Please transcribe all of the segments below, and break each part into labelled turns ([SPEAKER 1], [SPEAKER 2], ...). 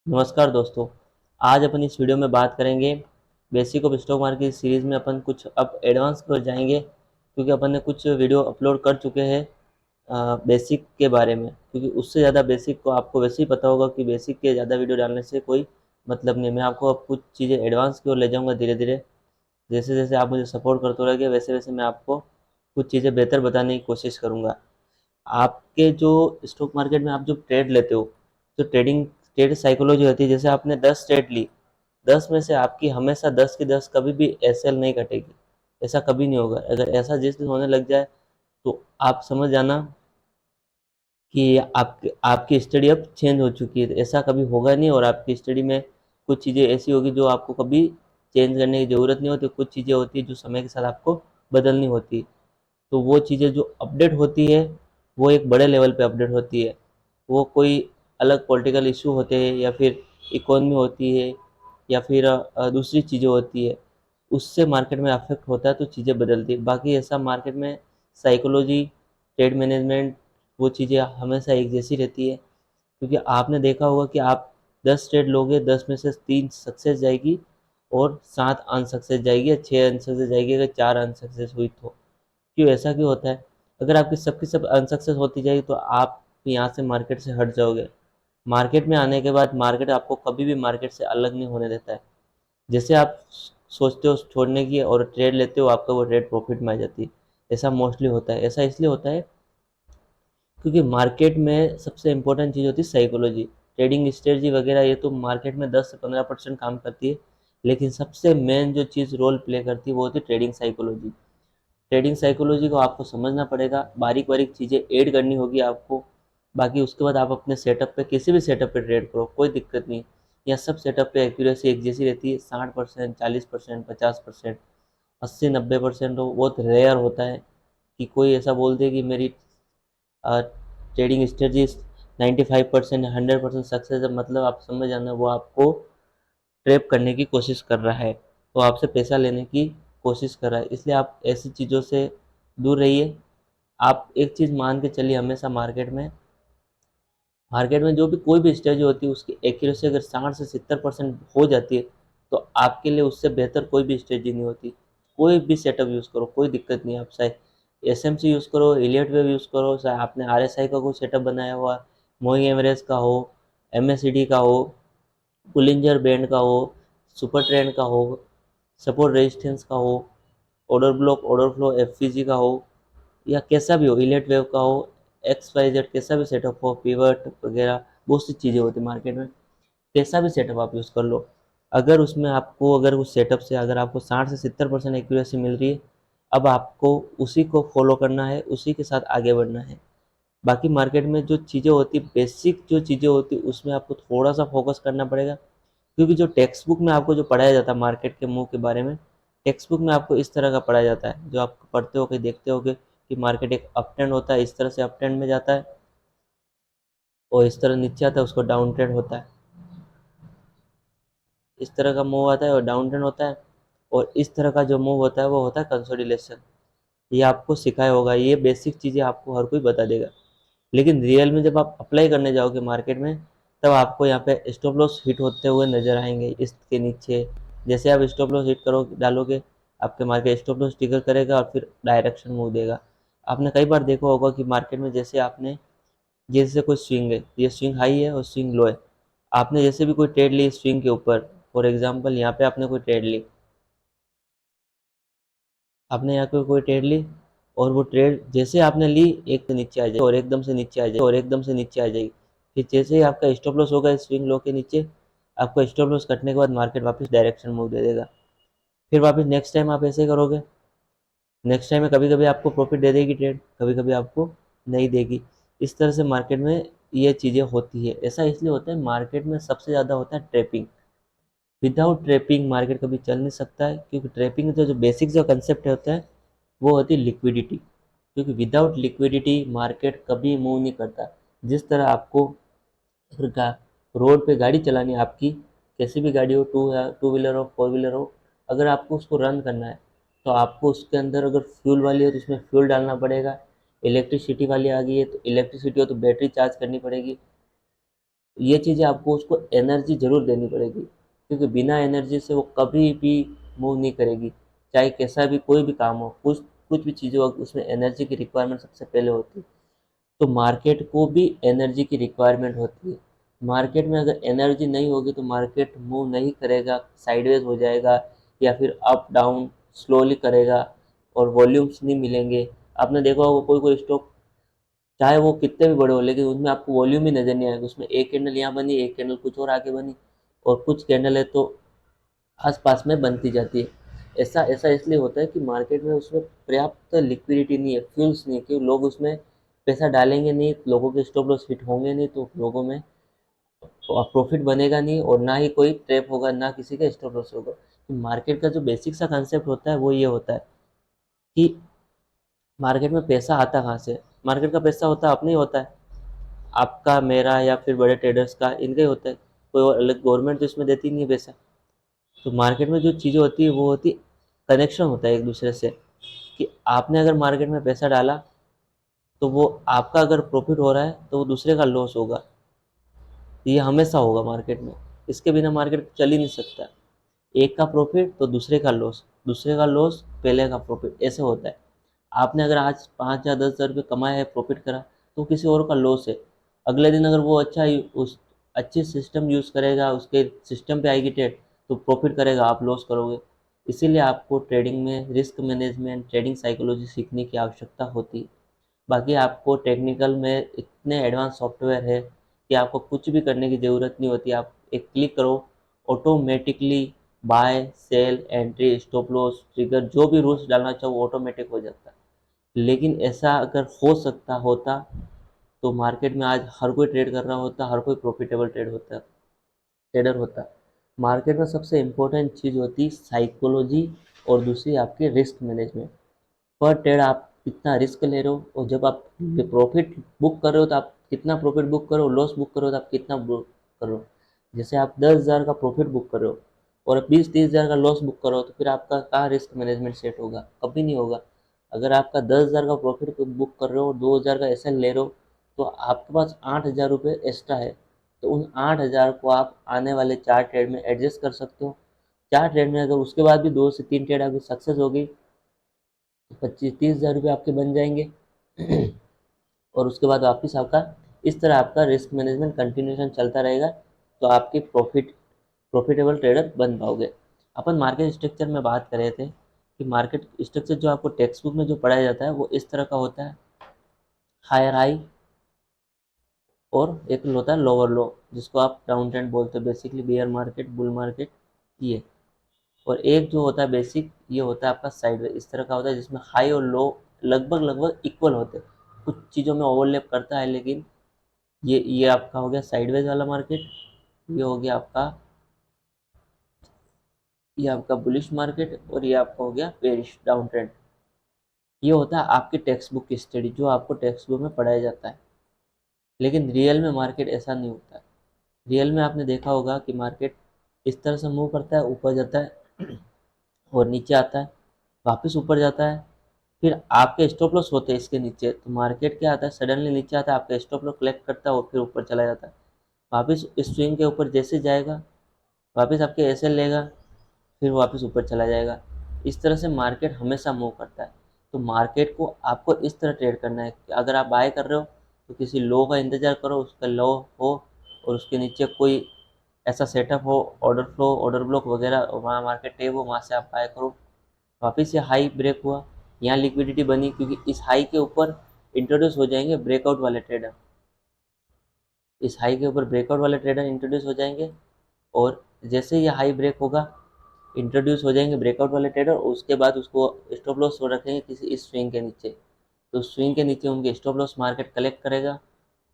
[SPEAKER 1] नमस्कार दोस्तों। आज अपन इस वीडियो में बात करेंगे basic of stock market series में अपन कुछ अब एडवांस पर जाएंगे, क्योंकि अपन ने कुछ वीडियो अपलोड कर चुके हैं बेसिक के बारे में। क्योंकि उससे ज़्यादा बेसिक को आपको वैसे ही पता होगा कि बेसिक के ज़्यादा वीडियो डालने से कोई मतलब नहीं। मैं आपको अब कुछ चीज़ें एडवांस की ओर ले जाऊँगा धीरे धीरे। जैसे जैसे आप मुझे सपोर्ट करते रहेंगे वैसे वैसे मैं आपको कुछ चीज़ें बेहतर बताने की कोशिश करूँगा। आपके जो स्टॉक मार्केट में आप जो ट्रेड लेते हो, जो ट्रेड साइकोलॉजी होती है, जैसे आपने 10 ट्रेड ली, 10 में से आपकी हमेशा 10 की 10 कभी भी एसएल नहीं कटेगी। ऐसा कभी नहीं होगा। अगर ऐसा जिस दिन होने लग जाए तो आप समझ जाना कि आपकी स्टडी अब चेंज हो चुकी है। तो ऐसा कभी होगा नहीं, और आपकी स्टडी में कुछ चीज़ें ऐसी होगी जो आपको कभी चेंज करने की ज़रूरत नहीं होती। कुछ चीज़ें होती है जो समय के साथ आपको बदलनी होती है। तो वो चीज़ें जो अपडेट होती है वो एक बड़े लेवल पे अपडेट होती है। वो कोई अलग पॉलिटिकल इशू होते हैं, या फिर इकोनॉमी होती है, या फिर दूसरी चीज़ें होती है, उससे मार्केट में अफेक्ट होता है तो चीज़ें बदलती है। बाकी ऐसा मार्केट में साइकोलॉजी, ट्रेड मैनेजमेंट, वो चीज़ें हमेशा एक जैसी रहती है। क्योंकि आपने देखा होगा कि आप 10 ट्रेड लोगे, 10 में से 3 सक्सेस जाएगी और 7 अनसक्सेस जाएगी, या 6 अनसक्सेस जाएगी अगर 4 अनसक्सेस हुई तो। क्यों ऐसा क्यों होता है? अगर आपकी सबकी सब अनसक्सेस होती जाएगी तो आप यहाँ से मार्केट से हट जाओगे। मार्केट में आने के बाद मार्केट आपको कभी भी मार्केट से अलग नहीं होने देता है। जैसे आप सोचते हो छोड़ने की और ट्रेड लेते हो, आपका वो ट्रेड प्रॉफिट में आ जाती है। ऐसा मोस्टली होता है। ऐसा इसलिए होता है क्योंकि मार्केट में सबसे इंपॉर्टेंट चीज़ होती है साइकोलॉजी। ट्रेडिंग स्ट्रेटजी वगैरह ये तो मार्केट में 10 से 15% काम करती है, लेकिन सबसे मेन जो चीज़ रोल प्ले करती है वो होती है ट्रेडिंग साइकोलॉजी। ट्रेडिंग साइकोलॉजी को आपको समझना पड़ेगा, बारीक बारीक चीज़ें ऐड करनी होगी आपको। बाकी उसके बाद आप अपने सेटअप पे, किसी भी सेटअप पे ट्रेड करो, कोई दिक्कत नहीं। यहाँ सब सेटअप पे एक्यूरेसी एक जैसी रहती है। 60%, 40%, 50%, 80-90% तो बहुत रेयर होता है कि कोई ऐसा बोल दे कि मेरी ट्रेडिंग स्ट्रेटजी 95%, 100% सक्सेस है। मतलब आप समझ जाना वो आपको ट्रैप करने की कोशिश कर रहा है, वो आपसे पैसा लेने की कोशिश कर रहा है। इसलिए आप ऐसी चीज़ों से दूर रहिए। आप एक चीज़ मान के चलिए, हमेशा मार्केट में जो भी कोई भी स्ट्रेटजी होती है उसकी एक्यूरेसी अगर 60 से 70% हो जाती है तो आपके लिए उससे बेहतर कोई भी स्ट्रेटजी नहीं होती। कोई भी सेटअप यूज़ करो, कोई दिक्कत नहीं है। आप चाहे एसएमसी यूज़ करो, इलियट वेव यूज़ करो, चाहे आपने आरएसआई का कोई सेटअप बनाया हुआ, मूविंग एवरेज का हो, एमएससीडी का हो, पुलिंजर बैंड का हो, सुपर ट्रेंड का हो, सपोर्ट रेजिस्टेंस का हो, ऑर्डर ब्लॉक, ऑर्डर फ्लो, एफपीजी का हो, या कैसा भी हो, इलेट वेव का हो, एक्स वाई जेड कैसा भी सेटअप हो, पिवट वगैरह बहुत सी चीज़ें होती है मार्केट में। कैसा भी सेटअप आप यूज़ कर लो, अगर उसमें आपको, अगर उस सेटअप से अगर आपको 60 से 70% एक्यूरेसी मिल रही है, अब आपको उसी को फॉलो करना है, उसी के साथ आगे बढ़ना है। बाकी मार्केट में जो चीज़ें होती, बेसिक जो चीज़ें होती, उसमें आपको थोड़ा सा फोकस करना पड़ेगा। क्योंकि जो टेक्स्ट बुक में आपको जो पढ़ाया जाता है मार्केट के मूव के बारे में, टेक्स्ट बुक में आपको इस तरह का पढ़ाया जाता है, जो आप पढ़ते हो कि देखते हो कि मार्केट एक अप ट्रेंड होता है, इस तरह से अप ट्रेंड में जाता है, और इस तरह नीचे आता है उसको डाउन ट्रेंड होता है। इस तरह का मूव आता है और डाउन ट्रेंड होता है, और इस तरह का जो मूव होता है वो होता है कंसोलिडेशन। ये आपको सिखाया होगा, ये बेसिक चीज़ें आपको हर कोई बता देगा। लेकिन रियल में जब आप अप्लाई करने जाओगे मार्केट में, तब आपको यहाँ पे स्टॉप लॉस हिट होते हुए नजर आएंगे इसके नीचे। जैसे आप स्टॉप लॉस हिट करो डालोगे, आपके मार्केट स्टॉप लॉस ट्रिगर करेगा और फिर डायरेक्शन मूव देगा। आपने कई बार देखा होगा कि मार्केट में जैसे आपने, जैसे कोई स्विंग है, ये स्विंग हाई है और स्विंग लो है, आपने जैसे भी कोई ट्रेड ली स्विंग के ऊपर, फॉर एग्जाम्पल यहाँ पे आपने कोई ट्रेड ली, आपने यहाँ पे कोई ट्रेड ली, और वो ट्रेड जैसे आपने ली एक तो नीचे आ जाएगी, और एकदम से नीचे आ जाएगी, और एकदम से नीचे आ जाएगी। फिर जैसे ही आपका स्टॉप लॉस होगा स्विंग लो के नीचे, आपका स्टॉप लॉस कटने के बाद मार्केट वापस डायरेक्शन मूव दे देगा। फिर वापस नेक्स्ट टाइम आप ऐसे ही करोगे। नेक्स्ट टाइम में कभी कभी आपको प्रॉफिट दे देगी ट्रेड, कभी कभी आपको नहीं देगी। इस तरह से मार्केट में ये चीज़ें होती है। ऐसा इसलिए होता है, मार्केट में सबसे ज़्यादा होता है ट्रेपिंग। विदाउट ट्रेपिंग मार्केट कभी चल नहीं सकता है, क्योंकि ट्रेपिंग जो जो बेसिक जो कंसेप्ट होता है वो होती है लिक्विडिटी। क्योंकि विदाउट लिक्विडिटी मार्केट कभी मूव नहीं करता। जिस तरह आपको अगर रोड पे गाड़ी चलानी है आपकी, कैसी भी गाड़ी हो, टू व्हीलर हो, फोर व्हीलर हो, अगर आपको उसको रन करना है तो आपको उसके अंदर, अगर फ्यूल वाली है तो उसमें फ्यूल डालना पड़ेगा। इलेक्ट्रिसिटी वाली आ गई है तो इलेक्ट्रिसिटी हो तो बैटरी चार्ज करनी पड़ेगी। ये चीज़ें आपको उसको एनर्जी ज़रूर देनी पड़ेगी, क्योंकि बिना एनर्जी से वो कभी भी मूव नहीं करेगी। चाहे कैसा भी कोई भी काम हो, कुछ कुछ भी चीज़ें हो, उसमें एनर्जी की रिक्वायरमेंट सबसे पहले होती है। तो मार्केट को भी एनर्जी की रिक्वायरमेंट होती है। मार्केट में अगर एनर्जी नहीं होगी तो मार्केट मूव नहीं करेगा, साइडवेज हो जाएगा या फिर अप डाउन स्लोली करेगा और वॉल्यूम्स नहीं मिलेंगे। आपने देखा होगा कोई कोई स्टॉक, चाहे वो कितने भी बड़े हो, लेकिन उसमें आपको वॉल्यूम ही नज़र नहीं आएगा। उसमें एक कैंडल यहाँ बनी, एक कैंडल कुछ और आगे बनी, और कुछ कैंडल है तो आस-पास में बनती जाती है। ऐसा ऐसा इसलिए होता है कि मार्केट में उसमें पर्याप्त लिक्विडिटी नहीं है, फ्यूल्स नहीं है, कि लोग उसमें पैसा डालेंगे नहीं, लोगों के स्टॉप लॉस हिट होंगे नहीं, तो लोगों में प्रॉफिट बनेगा नहीं और ना ही कोई ट्रैप होगा, ना किसी का स्टॉप लॉस होगा। तो मार्केट का जो बेसिक सा कंसेप्ट होता है वो ये होता है कि मार्केट में पैसा आता कहाँ से? मार्केट का पैसा होता अपने ही होता है, आपका, मेरा या फिर बड़े ट्रेडर्स का, इनका ही होता है। कोई और अलग गवर्नमेंट तो इसमें देती नहीं है पैसा। तो मार्केट में जो चीज़ें होती है वो होती, कनेक्शन होता है एक दूसरे से, कि आपने अगर मार्केट में पैसा डाला तो वो आपका अगर प्रॉफिट हो रहा है तो वो दूसरे का लॉस होगा। ये हमेशा होगा मार्केट में, इसके बिना मार्केट चल ही नहीं सकता। एक का प्रॉफिट तो दूसरे का लॉस, दूसरे का लॉस पहले का प्रॉफिट, ऐसे होता है। आपने अगर आज 5 या 10 हज़ार रुपये कमाए हैं, प्रॉफिट करा, तो किसी और का लॉस है। अगले दिन अगर वो उस अच्छी सिस्टम यूज़ करेगा, उसके सिस्टम पे आएगी ट्रेड, तो प्रॉफिट करेगा, आप लॉस करोगे। इसीलिए आपको ट्रेडिंग में रिस्क मैनेजमेंट, ट्रेडिंग साइकोलॉजी सीखने की आवश्यकता होती है। बाकी आपको टेक्निकल में इतने एडवांस सॉफ्टवेयर है कि आपको कुछ भी करने की ज़रूरत नहीं होती। आप एक क्लिक करो, automatically buy sell entry stop loss trigger जो भी रूल्स डालना चाहो वो ऑटोमेटिक हो जाता है। लेकिन ऐसा अगर हो सकता होता तो मार्केट में आज हर कोई ट्रेड कर रहा होता, हर कोई प्रॉफिटेबल ट्रेडर होता। मार्केट में सबसे इम्पोर्टेंट चीज़ होती साइकोलॉजी और दूसरी आपकी रिस्क मैनेजमेंट। पर ट्रेड आप कितना रिस्क ले रहे हो, और जब आप प्रॉफिट बुक कर रहे हो तो आप कितना प्रॉफिट बुक करो, लॉस बुक करो तो आप कितना बुक करो। जैसे आप 10 हज़ार का प्रॉफिट बुक कर रहे हो और 20-30 हज़ार का लॉस बुक करो, तो फिर आपका कहाँ रिस्क मैनेजमेंट सेट होगा? कभी नहीं होगा। अगर आपका 10 हज़ार का प्रॉफिट बुक कर रहे हो और 2 हज़ार का एस ले रहे हो, तो आपके पास 8 हज़ार रुपये एक्स्ट्रा है। तो उन 8 हज़ार को आप आने वाले 4 ट्रेड में एडजस्ट कर सकते हो। 4 ट्रेड में अगर उसके बाद भी 2 से 3 ट्रेड आपकी सक्सेस होगी, 25-30 हज़ार रुपये आपके बन जाएंगे। और उसके बाद वापस आपका इस तरह आपका रिस्क मैनेजमेंट कंटिन्यूशन चलता रहेगा, तो आपके प्रॉफिटेबल ट्रेडर बन पाओगे। अपन मार्केट स्ट्रक्चर में बात कर रहे थे कि मार्केट स्ट्रक्चर जो आपको टेक्स्ट बुक में जो पढ़ाया जाता है वो इस तरह का होता है, हायर हाई और एक होता है लोअर लो, जिसको आप डाउन ट्रेंड बोलते हो, basically beer market, bull market, ये। और एक जो होता है बेसिक, ये होता है आपका साइडवेज, इस तरह का होता है जिसमें हाई और लो लगभग लगभग इक्वल होते हैं। कुछ चीज़ों में ओवरलैप करता है, लेकिन ये आपका हो गया साइडवेज वाला मार्केट। ये हो गया आपका, ये आपका बुलिश मार्केट, और ये आपका हो गया बेरिश डाउन ट्रेंड। ये होता है आपकी टेक्स्ट बुक की स्टडी, जो आपको टेक्स्ट बुक में पढ़ाया जाता है। लेकिन रियल में मार्केट ऐसा नहीं होता है। रियल में आपने देखा होगा कि मार्केट इस तरह से मूव करता है, ऊपर जाता है और नीचे आता है, वापस ऊपर जाता है, फिर आपके स्टॉप लॉस होते हैं इसके नीचे। तो मार्केट क्या आता है, सडनली नीचे आता है, आपका स्टॉप लॉस कलेक्ट करता है और फिर ऊपर चला जाता है। वापस इस स्विंग के ऊपर जैसे जाएगा, वापस आपके एसएल लेगा, फिर वापस ऊपर चला जाएगा। इस तरह से मार्केट हमेशा मूव करता है। तो मार्केट को आपको इस तरह ट्रेड करना है कि अगर आप बाय कर रहे हो तो किसी लो का इंतज़ार करो, उसका लो हो और उसके नीचे कोई ऐसा सेटअप हो, ऑर्डर फ्लो, ऑर्डर ब्लॉक वगैरह, वहाँ मार्केट टेप हो, वहाँ से आप बाय करो। वापस से हाई ब्रेक हुआ, यहाँ लिक्विडिटी बनी, क्योंकि इस हाई के ऊपर इंट्रोड्यूस हो जाएंगे ब्रेकआउट वाले ट्रेडर, इस हाई के ऊपर ब्रेकआउट वाले ट्रेडर इंट्रोड्यूस हो जाएंगे। और जैसे ये हाई ब्रेक होगा, इंट्रोड्यूस हो जाएंगे ब्रेकआउट वाले ट्रेडर, और उसके बाद उसको स्टॉप लॉस हो रखेंगे किसी इस स्विंग के नीचे। तो स्विंग के नीचे उनके स्टॉप लॉस मार्केट कलेक्ट करेगा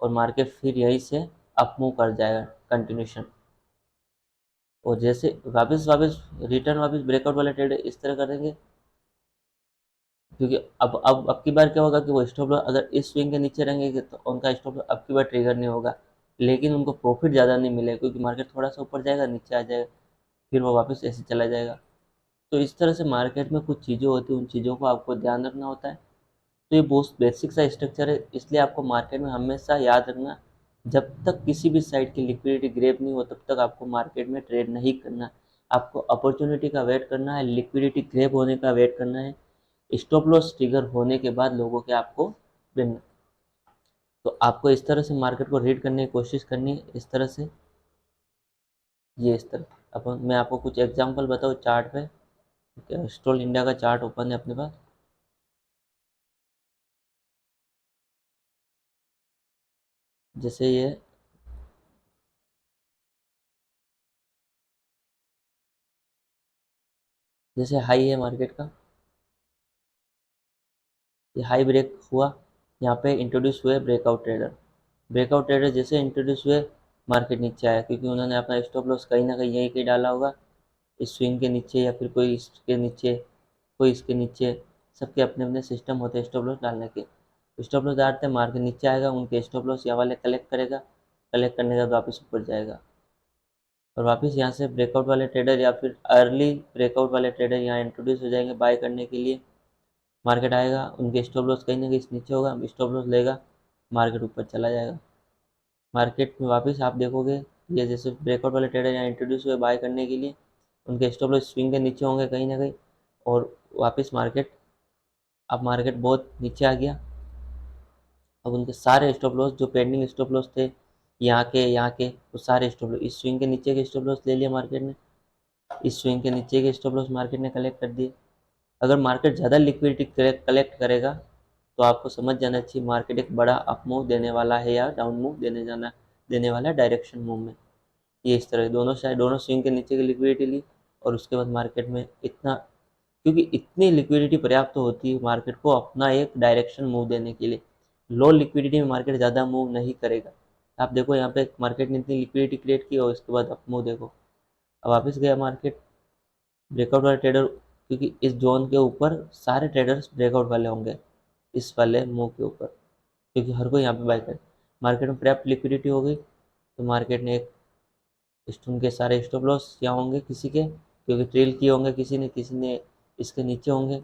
[SPEAKER 1] और मार्केट फिर यहीं से अप मूव कर जाएगा कंटिन्यूशन। और जैसे वापस वापस रिटर्न, वापस ब्रेकआउट वाले ट्रेडर इस तरह करेंगे, क्योंकि अब की बार क्या होगा कि वो स्टॉप लॉस अगर इस स्विंग के नीचे रहेंगे तो उनका स्टॉप लॉस अब की बार ट्रिगर नहीं होगा, लेकिन उनको प्रॉफिट ज़्यादा नहीं मिलेगा, क्योंकि मार्केट थोड़ा सा ऊपर जाएगा, नीचे आ जाएगा, फिर वो वापस ऐसे चला जाएगा। तो इस तरह से मार्केट में कुछ चीज़ें होती हैं, उन चीज़ों को आपको ध्यान रखना होता है। तो ये बहुत बेसिक सा स्ट्रक्चर है, इसलिए आपको मार्केट में हमेशा याद रखना जब तक किसी भी साइड की लिक्विडिटी ग्रैब नहीं हो तब तक आपको मार्केट में ट्रेड नहीं करना। आपको अपॉर्चुनिटी का वेट करना है, लिक्विडिटी ग्रैब होने का वेट करना है, स्टॉप लॉस ट्रिगर होने के बाद लोगों के आपको देना। तो आपको इस तरह से मार्केट को रीड करने की कोशिश करनी है, इस तरह से, ये इस तरह। अपन मैं आपको कुछ एग्जांपल बताऊँ चार्ट पे। स्टॉल इंडिया का चार्ट ओपन है अपने पास। जैसे जैसे हाई है मार्केट का, ये हाई ब्रेक हुआ, यहाँ पे इंट्रोड्यूस हुए ब्रेकआउट ट्रेडर। ब्रेकआउट ट्रेडर जैसे इंट्रोड्यूस हुए, मार्केट नीचे आया, क्योंकि उन्होंने अपना स्टॉप लॉस कहीं ना कहीं यहीं कहीं डाला होगा, इस स्विंग के नीचे या फिर कोई इसके नीचे, कोई इसके नीचे। सबके अपने अपने सिस्टम होते हैं स्टॉप लॉस डालने के। स्टॉप लॉस डालते हैं, मार्केट नीचे आएगा, उनके स्टॉप लॉस यहाँ वाले कलेक्ट करेगा, कलेक्ट करने के बाद वापस ऊपर जाएगा, और वापस यहाँ से ब्रेकआउट वाले ट्रेडर या फिर अर्ली ब्रेकआउट वाले ट्रेडर यहाँ इंट्रोड्यूस हो जाएंगे बाय करने के लिए। मार्केट आएगा, उनके स्टॉप लॉस कहीं ना कहीं नीचे होगा, स्टॉप लॉस लेगा, मार्केट ऊपर चला जाएगा। मार्केट में वापस आप देखोगे, ये जैसे ब्रेकआउट वाले ट्रेडर यहाँ इंट्रोड्यूस हुए बाय करने के लिए, उनके स्टॉप लॉस स्विंग के नीचे होंगे कहीं ना कहीं, और वापस मार्केट, अब मार्केट बहुत नीचे आ गया। अब उनके सारे स्टॉप लॉस जो पेंडिंग स्टॉप लॉस थे, यहाँ के वो सारे स्टॉप लॉस, इस स्विंग के नीचे के स्टॉप लॉस ले लिया मार्केट ने, इस स्विंग के नीचे के स्टॉप लॉस मार्केट ने कलेक्ट कर दिए। अगर मार्केट ज़्यादा लिक्विडिटी कलेक्ट करेगा तो आपको समझ जाना चाहिए मार्केट एक बड़ा अप मूव देने वाला है या डाउन मूव देने वाला है डायरेक्शन मूव में। ये इस तरह दोनों साइड, दोनों स्विंग के नीचे की लिक्विडिटी ली, और उसके बाद मार्केट में इतना, क्योंकि इतनी लिक्विडिटी पर्याप्त तो होती है मार्केट को अपना एक डायरेक्शन मूव देने के लिए। लो लिक्विडिटी में मार्केट ज़्यादा मूव नहीं करेगा। आप देखो यहाँ पे मार्केट ने इतनी लिक्विडिटी क्रिएट की और उसके बाद अप मूव देखो, अब वापस गया मार्केट ब्रेकआउट वाले ट्रेडर, क्योंकि इस जोन के ऊपर सारे ट्रेडर्स ब्रेकआउट वाले होंगे, इस वाले मूव के ऊपर, क्योंकि हर कोई यहाँ पे बाय करे। मार्केट में पर्याप्त लिक्विडिटी हो गई, तो मार्केट ने एक स्टोन के सारे स्टॉप लॉस यहाँ होंगे किसी के, क्योंकि ट्रेल किए होंगे किसी ने इसके नीचे होंगे।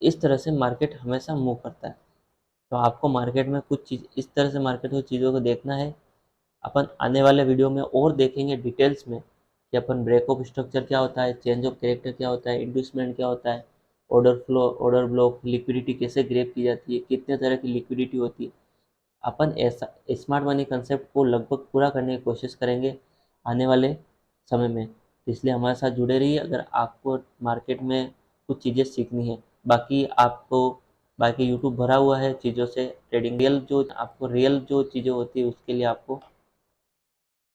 [SPEAKER 1] इस तरह से मार्केट हमेशा मूव करता है। तो आपको मार्केट में कुछ चीज़ इस तरह से मार्केट को चीज़ों को देखना है। अपन आने वाले वीडियो में और देखेंगे डिटेल्स में कि अपन ब्रेक ऑफ स्ट्रक्चर क्या होता है, चेंज ऑफ कैरेक्टर क्या होता है, इंड्यूसमेंट क्या होता है, order flow, order block, liquidity कैसे ग्रेप की जाती है, कितने तरह की लिक्विडिटी होती है। अपन ऐसा स्मार्ट मनी कंसेप्ट को लगभग पूरा करने की कोशिश करेंगे आने वाले समय में। तो इसलिए हमारे साथ जुड़े रहिए अगर आपको मार्केट में कुछ चीज़ें सीखनी है। बाकी आपको, बाकी यूट्यूब भरा हुआ है चीज़ों से, ट्रेडिंग रियल जो आपको रियल जो चीज़ें होती है उसके लिए आपको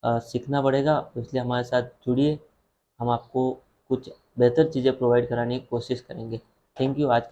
[SPEAKER 1] सीखना पड़ेगा। तो इसलिए हमारे साथ जुड़िए, हम आपको कुछ बेहतर चीज़ें प्रोवाइड कराने की कोशिश करेंगे। Thank you. आज